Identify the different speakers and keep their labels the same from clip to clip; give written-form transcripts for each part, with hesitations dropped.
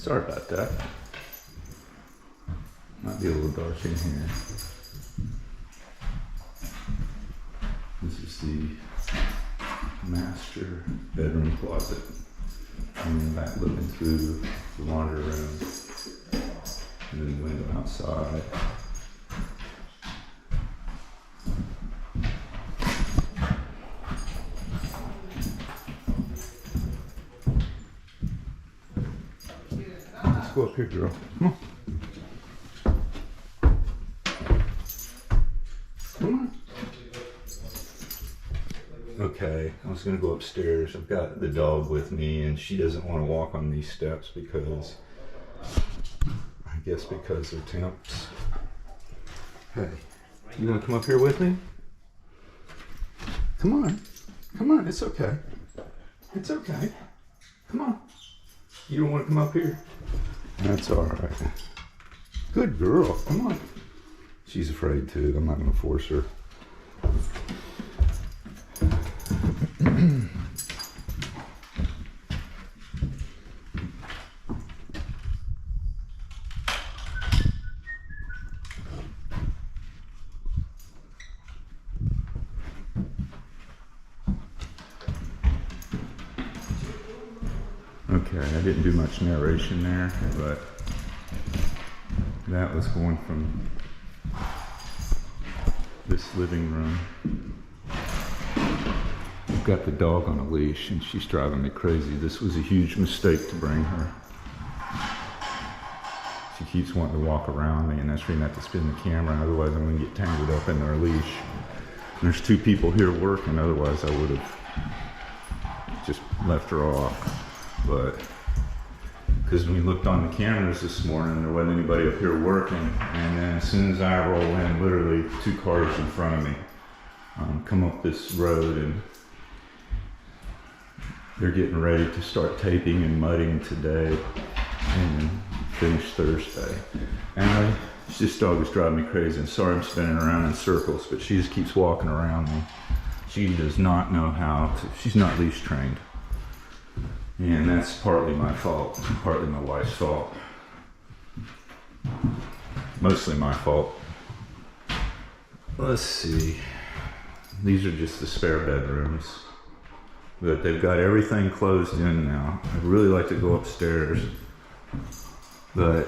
Speaker 1: Sorry about that. Might be a little dark in here. This is the master bedroom closet. And back looking through the laundry room. And then the window outside. Let's go up here, girl. Come on. Come on. Okay, I was gonna go upstairs. I've got the dog with me and she doesn't want to walk on these steps because, I guess because they're temps. Hey, you wanna come up here with me? Come on, come on, it's okay. It's okay. Come on. You don't want to come up here? That's all right. Good girl, come on. She's afraid too, I'm not gonna force her. Okay, I didn't do much narration there, but that was going from this living room. I've got the dog on a leash and she's driving me crazy. This was a huge mistake to bring her. She keeps wanting to walk around me and that's reason I have to spin the camera, otherwise I'm gonna get tangled up in her leash. And there's two people here working, otherwise I would have just left her off. But because we looked on the cameras this morning, there wasn't anybody up here working, and then as soon as I roll in, literally 2 cars in front of me come up this road, and they're getting ready to start taping and mudding today and finish Thursday. And this dog is driving me crazy. I'm sorry I'm spinning around in circles, but she just keeps walking around me. She does not know how to, she's not leash trained. And that's partly my fault, partly my wife's fault. Mostly my fault. Let's see. These are just the spare bedrooms. But they've got everything closed in now. I'd really like to go upstairs. But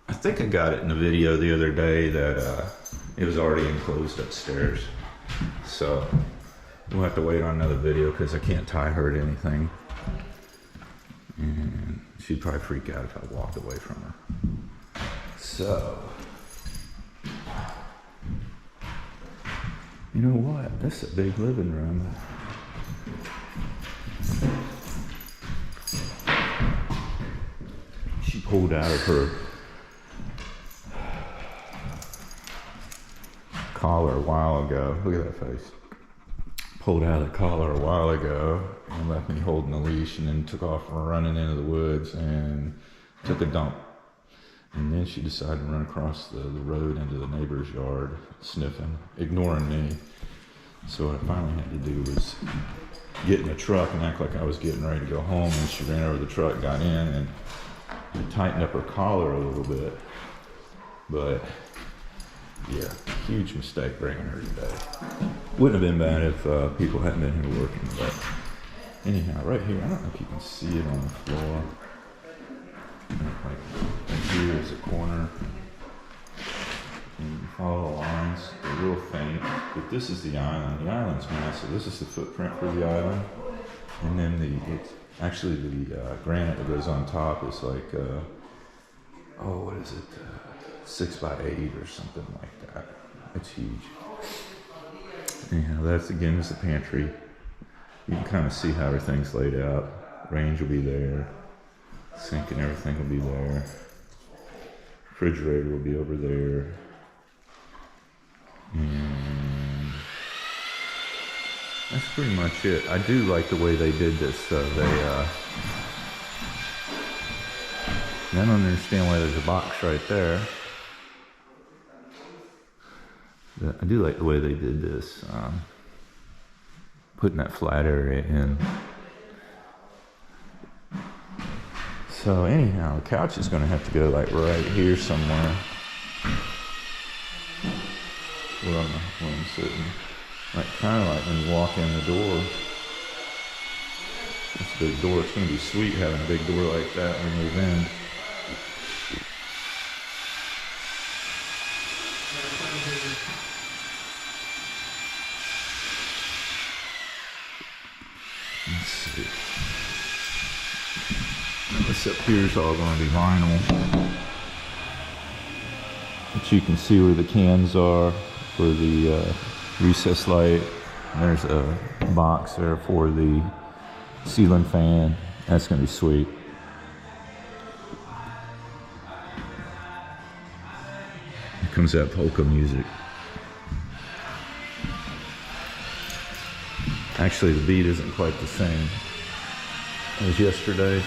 Speaker 1: I think I got it in the video the other day that it was already enclosed upstairs. So we'll have to wait on another video because I can't tie her to anything. And she'd probably freak out if I walked away from her. So, you know what? That's a big living room. She pulled out of her collar a while ago. Look at that face. Pulled out of the collar a while ago and left me holding the leash, and then took off running into the woods and took a dump. And then she decided to run across the road into the neighbor's yard, sniffing, ignoring me. So what I finally had to do was get in the truck and act like I was getting ready to go home, and she ran over the truck, got in, and tightened up her collar a little bit. But yeah, huge mistake bringing her today. Wouldn't have been bad if people hadn't been here working, but anyhow, right here, I don't know if you can see it on the floor. Like here is a corner. And you can follow the lines, they're real faint, but this is the island. The island's massive. This is the footprint for the island. And then it's actually the granite that goes on top is like, what is it? 6 by 8 or something like that. It's huge. Anyhow, that's again is the pantry. You can kind of see how everything's laid out. Range will be there. Sink and everything will be there. Refrigerator will be over there. And that's pretty much it. I do like the way they did this. I don't understand why there's a box right there. I do like the way they did this, putting that flat area in. So anyhow, the couch is gonna have to go like right here somewhere. Where I'm sitting. Like kind of like when you walk in the door. It's a big door. It's gonna be sweet having a big door like that when you move in. Let's see. This up here is all going to be vinyl. But you can see where the cans are for the recessed light. And there's a box there for the ceiling fan. That's going to be sweet. Here comes that polka music. Actually, the beat isn't quite the same as yesterday's.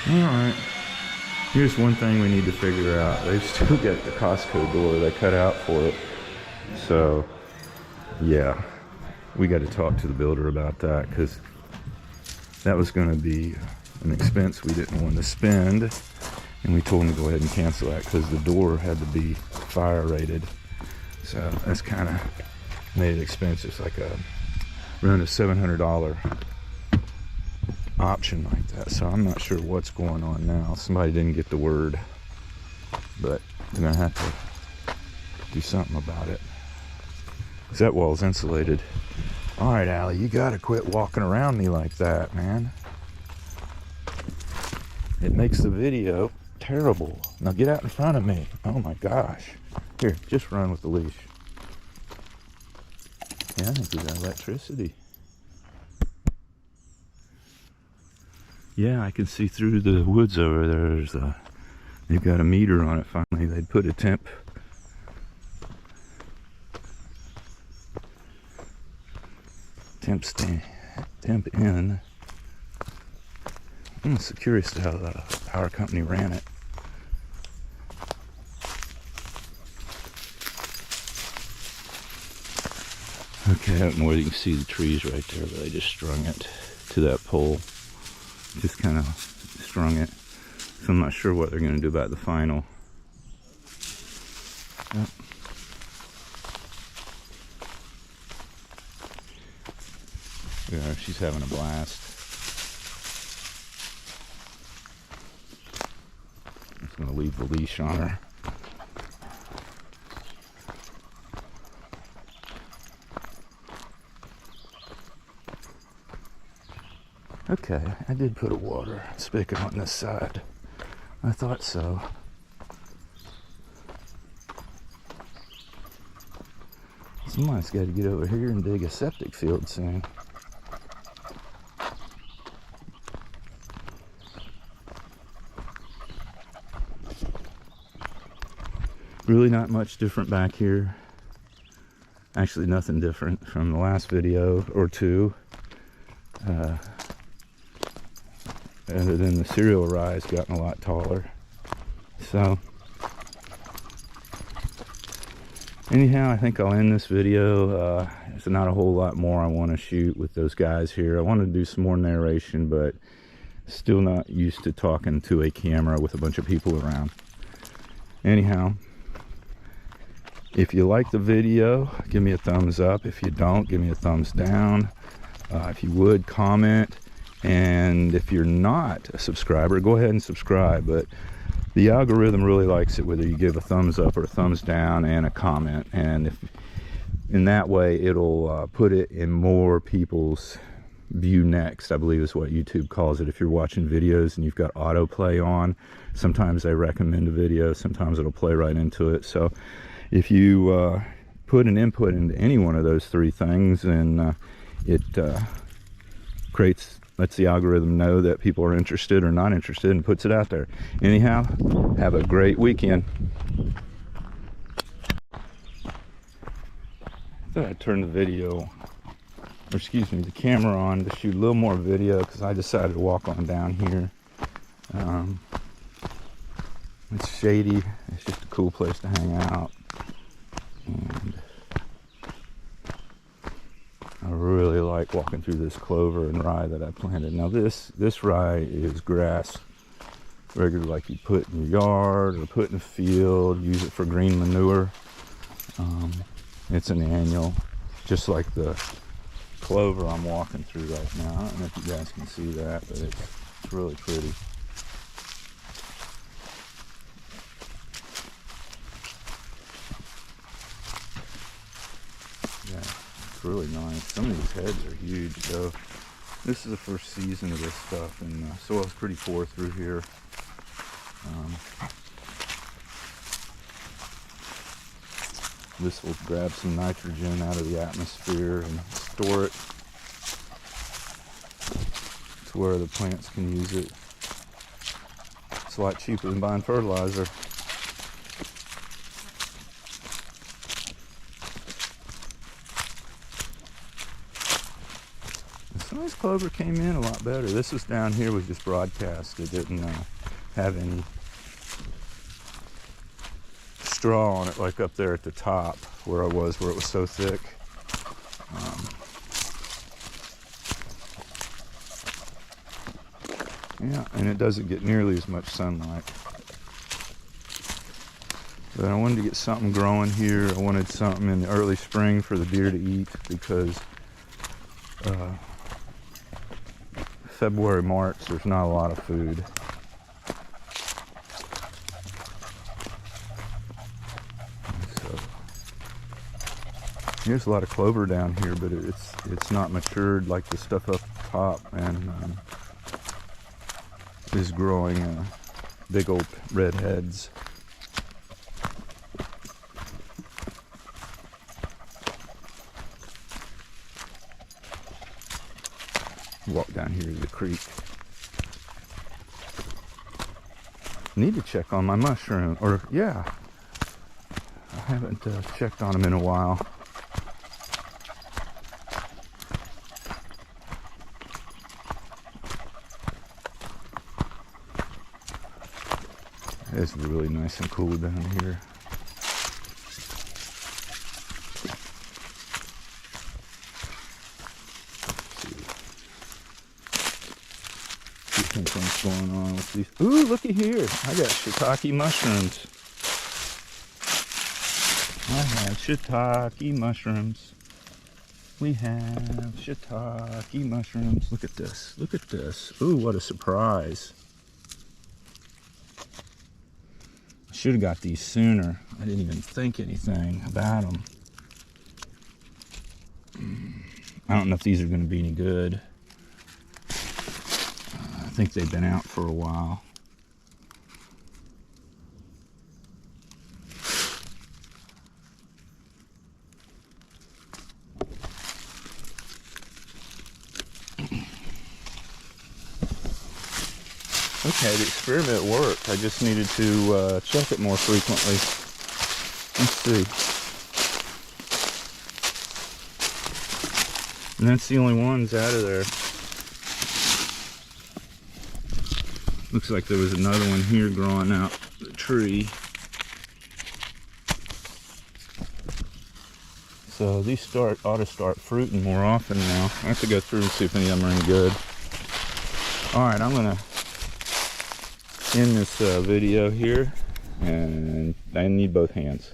Speaker 1: Alright, here's one thing we need to figure out. They've still got the Costco door they cut out for it. So, yeah, we got to talk to the builder about that, because that was going to be an expense we didn't want to spend. And we told him to go ahead and cancel that because the door had to be fire rated. So that's kind of made it expensive. It's like around a $700 option like that. So I'm not sure what's going on now. Somebody didn't get the word, but they're gonna have to do something about it. Cause that wall's insulated. All right, Allie, you gotta quit walking around me like that, man. It makes the video terrible. Now get out in front of me. Oh my gosh. Here, just run with the leash. Yeah, I think we got electricity. Yeah, I can see through the woods over there. They've got a meter on it finally. They'd put a temp in. I'm so curious to how the power company ran it. Okay, up north you can see the trees right there, but they just strung it to that pole. Just kind of strung it. So I'm not sure what they're going to do about the final. Yep. Yeah, she's having a blast. I'm just going to leave the leash on her. Okay, I did put a water spigot on this side. I thought so. Somebody's got to get over here and dig a septic field soon. Really not much different back here. Actually nothing different from the last video or two. Other than the cereal rise gotten a lot taller. So anyhow, I think I'll end this video. There's not a whole lot more I want to shoot with those guys here. I want to do some more narration, but still not used to talking to a camera with a bunch of people around. Anyhow, if you like the video, give me a thumbs up. If you don't, give me a thumbs down. If you would, comment. And if you're not a subscriber, go ahead and subscribe. But the algorithm really likes it whether you give a thumbs up or a thumbs down and a comment. And if in that way, it'll put it in more people's view next, I believe is what YouTube calls it. If you're watching videos and you've got autoplay on, sometimes they recommend a video, sometimes it'll play right into it. So if you put an input into any one of those three things, and it lets the algorithm know that people are interested or not interested and puts it out there. Anyhow, have a great weekend. I thought I'd turn the video, or excuse me, the camera on to shoot a little more video because I decided to walk on down here. It's shady. It's just a cool place to hang out. And I really like walking through this clover and rye that I planted. Now this rye is grass, regular like you put in your yard or put in a field, use it for green manure. It's an annual, just like the clover I'm walking through right now. I don't know if you guys can see that, but it's really pretty. Yeah, it's really nice. Some of these heads are huge though. This is the first season of this stuff, and soil's pretty poor through here. This will grab some nitrogen out of the atmosphere and store it to where the plants can use it. It's a lot cheaper than buying fertilizer. Some of this clover came in a lot better. This was down here was just broadcast. It didn't have any straw on it like up there at the top where it was so thick. Yeah, and it doesn't get nearly as much sunlight. But I wanted to get something growing here. I wanted something in the early spring for the deer to eat, because February, March, there's not a lot of food. There's a lot of clover down here, but it's not matured like the stuff up top, and is growing big old red heads. Walk down here to the creek. Need to check on my mushroom, or yeah, I haven't checked on them in a while. It's really nice and cool down here. What's going on with these? Ooh, looky here. I got shiitake mushrooms. I have shiitake mushrooms. We have shiitake mushrooms. Look at this. Look at this. Ooh, what a surprise. I should have got these sooner. I didn't even think anything about them. I don't know if these are going to be any good. I think they've been out for a while. Okay, the experiment worked. I just needed to check it more frequently. Let's see. And that's the only ones out of there. Looks like there was another one here growing out the tree. So these ought to start fruiting more often now. I have to go through and see if any of them are any good. Alright, I'm going to end this video here, and I need both hands.